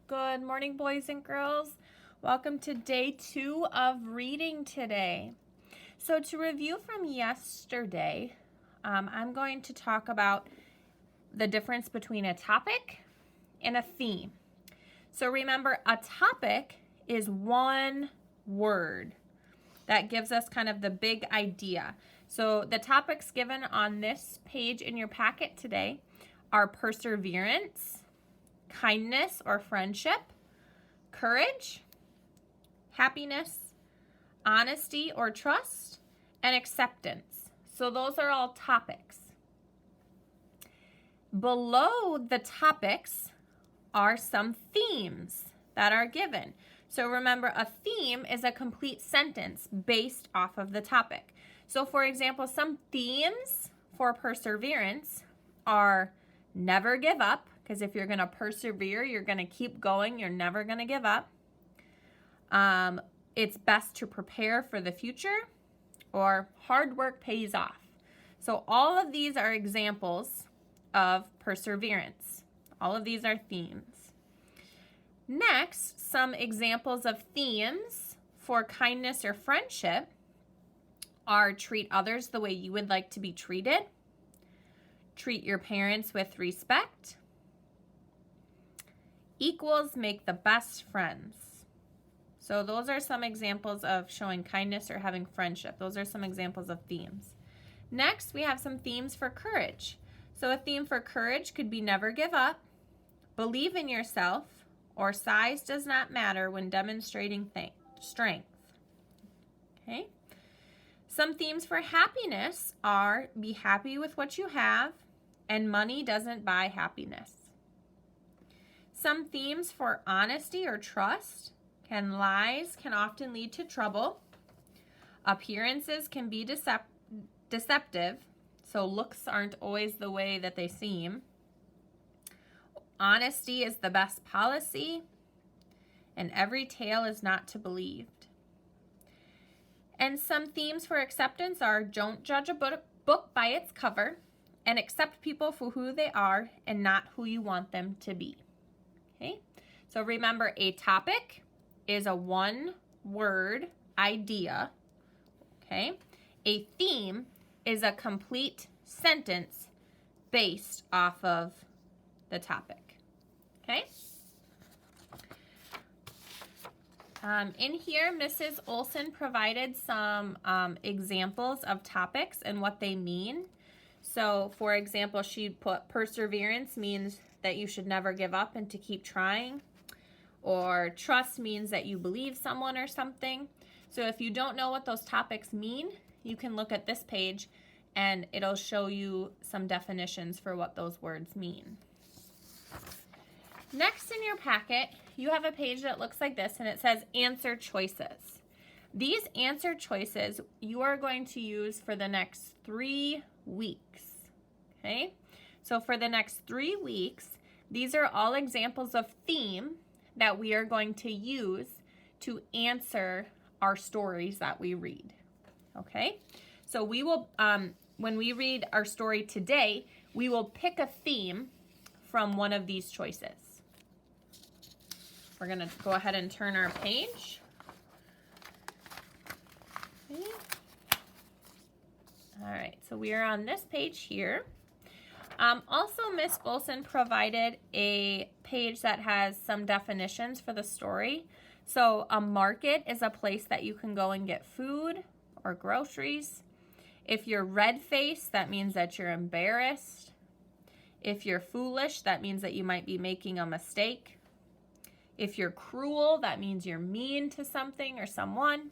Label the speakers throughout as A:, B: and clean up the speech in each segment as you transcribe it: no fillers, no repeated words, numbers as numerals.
A: Good morning, boys and girls. Welcome to day 2 of reading today. So to review from yesterday, I'm going to talk about the difference between a topic and a theme. So remember, a topic is one word that gives us kind of the big idea. So the topics given on this page in your packet today are perseverance, kindness or friendship, courage, happiness, honesty or trust, and acceptance. So those are all topics. Below the topics are some themes that are given. So remember, a theme is a complete sentence based off of the topic. So for example, some themes for perseverance are never give up, because if you're going to persevere, you're going to keep going. You're never going to give up. It's best to prepare for the future, or hard work pays off. So all of these are examples of perseverance. All of these are themes. Next, some examples of themes for kindness or friendship are treat others the way you would like to be treated, treat your parents with respect, equals make the best friends. So those are some examples of showing kindness or having friendship. Those are some examples of themes. Next, we have some themes for courage. So a theme for courage could be never give up, believe in yourself, or size does not matter when demonstrating strength. Okay. Some themes for happiness are be happy with what you have, and money doesn't buy happiness. Some themes for honesty or trust lies can often lead to trouble. Appearances can be deceptive, so looks aren't always the way that they seem. Honesty is the best policy, and every tale is not to be believed. And some themes for acceptance are don't judge a book by its cover, and accept people for who they are and not who you want them to be. Okay? So remember, a topic is a one-word idea. Okay? A theme is a complete sentence based off of the topic. Okay? In here, Mrs. Olson provided some examples of topics and what they mean. So, for example, she put perseverance means that you should never give up and to keep trying. Or trust means that you believe someone or something. So if you don't know what those topics mean, you can look at this page and it'll show you some definitions for what those words mean. Next in your packet, you have a page that looks like this, and it says answer choices. These answer choices you are going to use for the next 3 weeks. Okay? So for the next 3 weeks, these are all examples of theme that we are going to use to answer our stories that we read. Okay? So we will, when we read our story today, we will pick a theme from one of these choices. We're going to go ahead and turn our page. Okay. All right, so we are on this page here. Also, Miss Olson provided a page that has some definitions for the story. So a market is a place that you can go and get food or groceries. If you're red-faced, that means that you're embarrassed. If you're foolish, that means that you might be making a mistake. If you're cruel, that means you're mean to something or someone.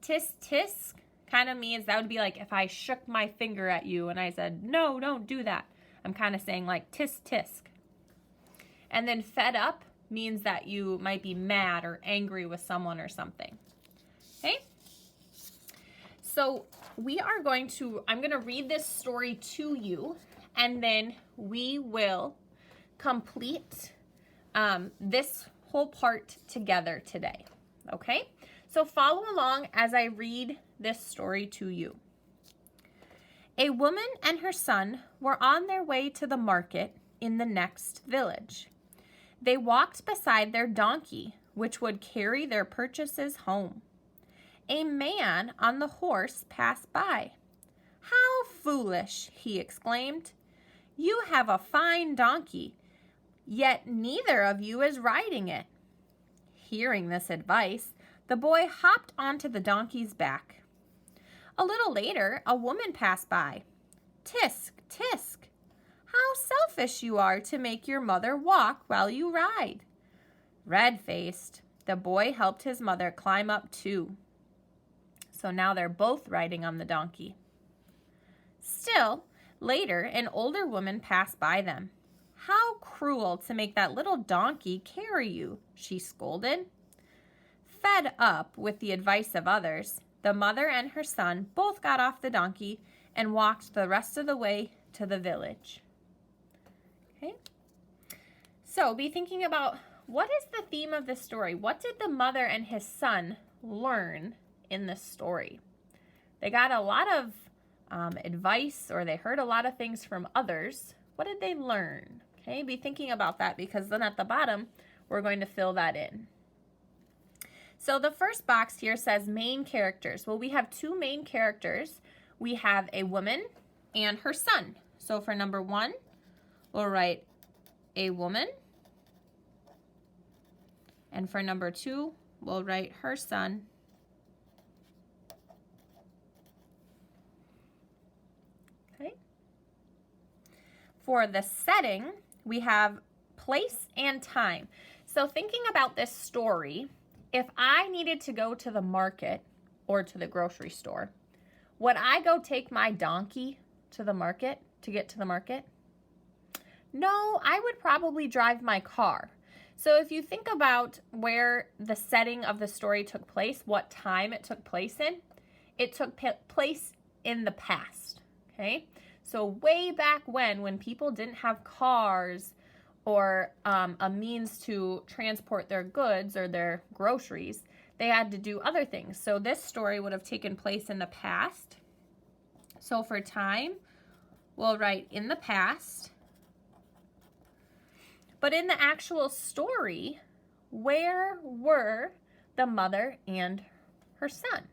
A: Tisk tisk kind of means, that would be like if I shook my finger at you and I said, no, don't do that. I'm kind of saying like tisk tisk. And then fed up means that you might be mad or angry with someone or something. Okay? So I'm going to read this story to you, and then we will complete this whole part together today. Okay? So follow along as I read this story to you. A woman and her son were on their way to the market in the next village. They walked beside their donkey, which would carry their purchases home. A man on the horse passed by. "How foolish!" he exclaimed. "You have a fine donkey, yet neither of you is riding it." Hearing this advice, the boy hopped onto the donkey's back. A little later, a woman passed by. "Tisk, tisk! How selfish you are to make your mother walk while you ride." Red-faced, the boy helped his mother climb up too. So now they're both riding on the donkey. Still, later, an older woman passed by them. "How cruel to make that little donkey carry you," she scolded. Fed up with the advice of others, the mother and her son both got off the donkey and walked the rest of the way to the village. Okay? So be thinking about, what is the theme of this story? What did the mother and his son learn in this story? They got a lot of advice, or they heard a lot of things from others. What did they learn? Okay, be thinking about that, because then at the bottom, we're going to fill that in. So the first box here says main characters. Well, we have two main characters. We have a woman and her son. So for number 1, we'll write a woman. And for number 2, we'll write her son. Okay. For the setting, we have place and time. So thinking about this story, if I needed to go to the market or to the grocery store, would I go take my donkey to the market to get to the market? No, I would probably drive my car. So if you think about where the setting of the story took place, what time it took place in, it took place in the past, okay? So way back when people didn't have cars or a means to transport their goods or their groceries, they had to do other things. So this story would have taken place in the past. So for time, we'll write in the past. But in the actual story, where were the mother and her son?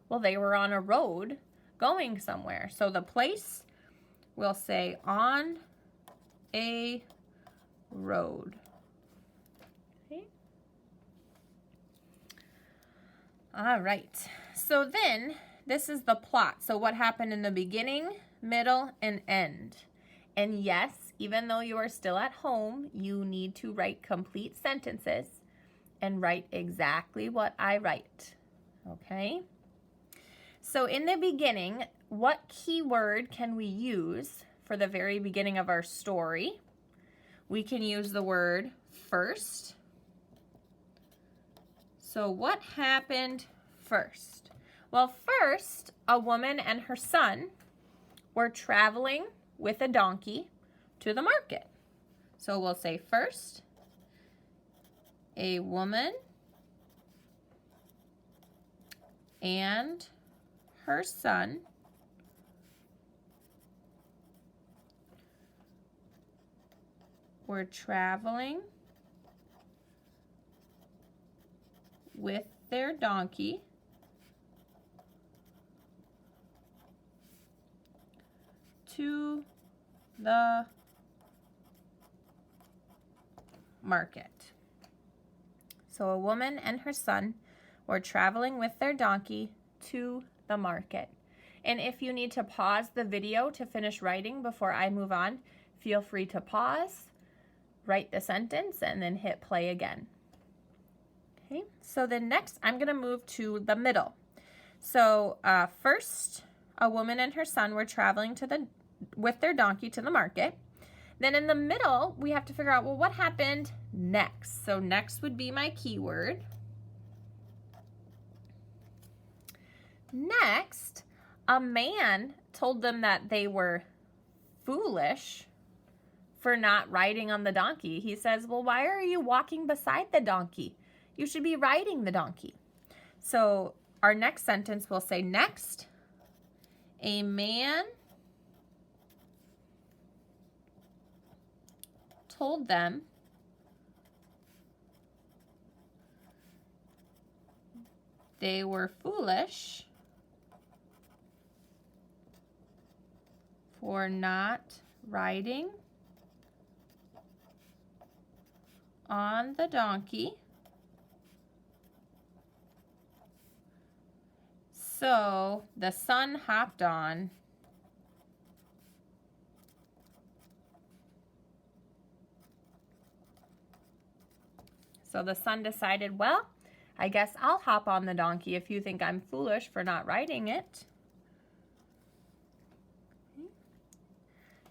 A: Well, they were on a road going somewhere. So the place, we'll say on a road. Okay. All right. So then this is the plot. So what happened in the beginning, middle, and end. And yes, even though you are still at home, you need to write complete sentences and write exactly what I write. Okay? So in the beginning, what keyword can we use for the very beginning of our story? We can use the word first. So what happened first? Well, first, a woman and her son were traveling with a donkey to the market. So we'll say first, a woman and her son were traveling with their donkey to the market. So a woman and her son were traveling with their donkey to the market. And if you need to pause the video to finish writing before I move on, feel free to pause, write the sentence, and then hit play again. Okay, so then next I'm going to move to the middle. So first, a woman and her son were traveling with their donkey to the market. Then in the middle, we have to figure out, well, what happened next? So next would be my keyword. Next, a man told them that they were foolish for not riding on the donkey. He says, well, why are you walking beside the donkey? You should be riding the donkey. So our next sentence will say, next, a man told them they were foolish for not riding on the donkey. So the son hopped on So the son decided, well, I guess I'll hop on the donkey if you think I'm foolish for not riding it.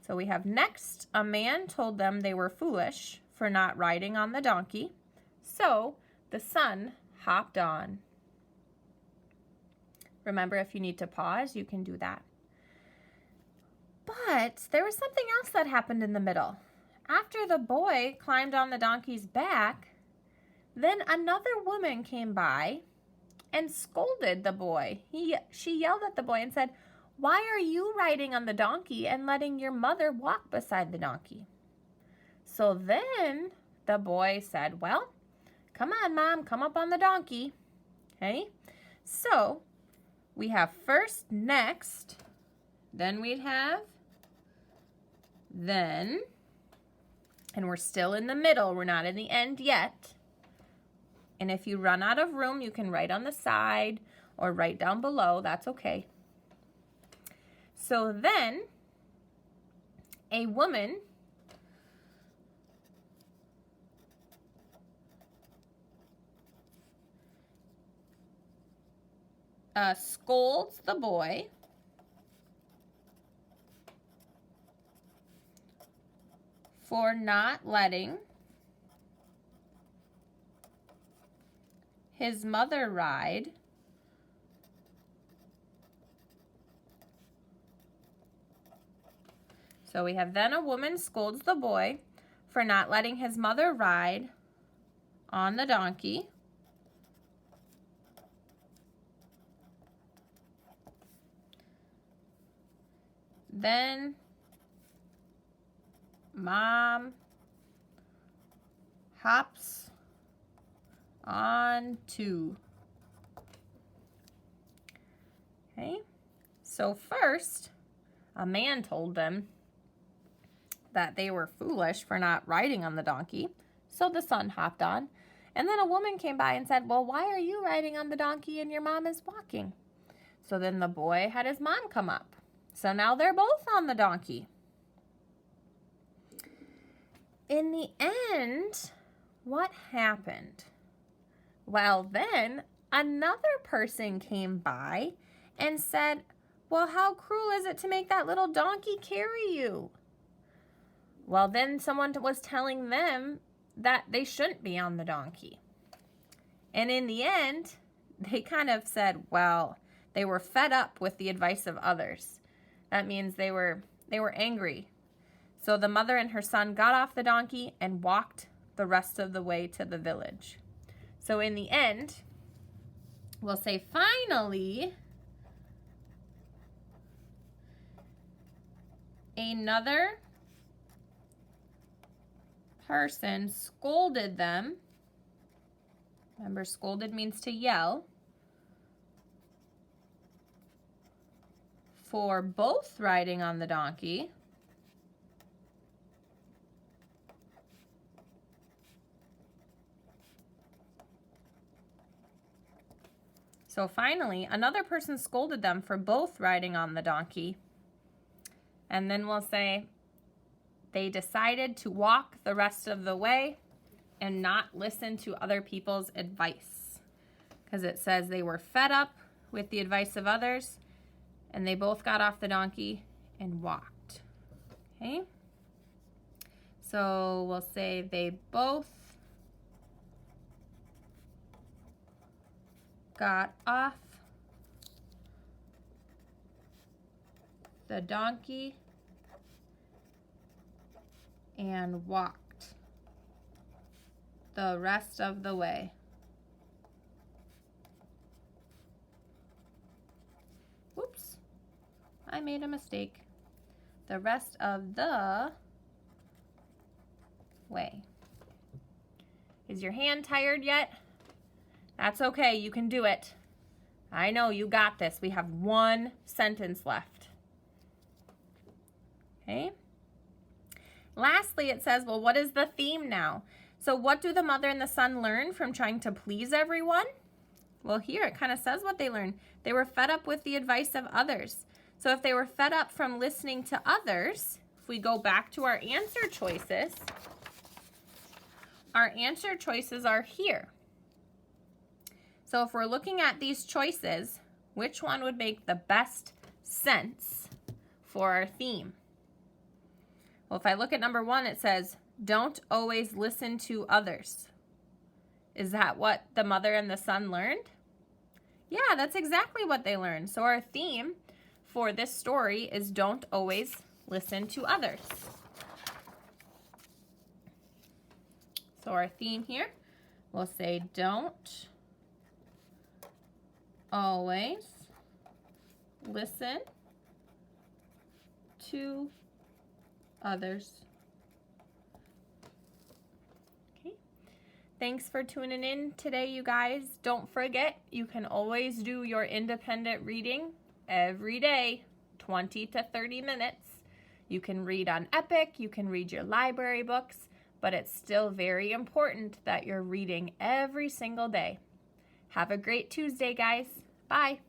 A: So we have next, a man told them they were foolish for not riding on the donkey. So the son hopped on. Remember, if you need to pause, you can do that. But there was something else that happened in the middle. After the boy climbed on the donkey's back, then another woman came by and scolded the boy. She yelled at the boy and said, "Why are you riding on the donkey and letting your mother walk beside the donkey?" So then the boy said, "Well, come on, Mom, come up on the donkey." Okay, so we have first, next, then we'd have then, and we're still in the middle. We're not in the end yet. And if you run out of room, you can write on the side or write down below. That's okay. So then, a woman scolds the boy for not letting his mother ride So we have then a woman scolds the boy for not letting his mother ride on the donkey. Then Mom hops on too. Okay, so first, a man told them that they were foolish for not riding on the donkey, so the son hopped on. And then a woman came by and said, "Well, why are you riding on the donkey and your mom is walking?" So then the boy had his mom come up. So now they're both on the donkey. In the end, what happened? Well, then another person came by and said, "Well, how cruel is it to make that little donkey carry you?" Well, then someone was telling them that they shouldn't be on the donkey. And in the end, they kind of said, well, they were fed up with the advice of others. That means they were angry. So the mother and her son got off the donkey and walked the rest of the way to the village. So in the end, we'll say finally, another person scolded them. Remember, scolded means to yell. For both riding on the donkey. So finally, another person scolded them for both riding on the donkey. And then we'll say they decided to walk the rest of the way and not listen to other people's advice. Because it says they were fed up with the advice of others and they both got off the donkey and walked. Okay? So we'll say they both got off the donkey and walked the rest of the way. Whoops, I made a mistake. The rest of the way. Is your hand tired yet? That's okay, you can do it. I know, you got this. We have one sentence left. Okay. Lastly, it says, well, what is the theme now? So what do the mother and the son learn from trying to please everyone? Well, here it kind of says what they learned. They were fed up with the advice of others. So if they were fed up from listening to others, if we go back to our answer choices are here. So if we're looking at these choices, which one would make the best sense for our theme? Well, if I look at number 1, it says, don't always listen to others. Is that what the mother and the son learned? Yeah, that's exactly what they learned. So our theme for this story is don't always listen to others. So our theme here, we'll say don't always listen to others. Okay. Thanks for tuning in today, you guys. Don't forget, you can always do your independent reading every day, 20 to 30 minutes. You can read on Epic, you can read your library books, but it's still very important that you're reading every single day. Have a great Tuesday, guys. Bye.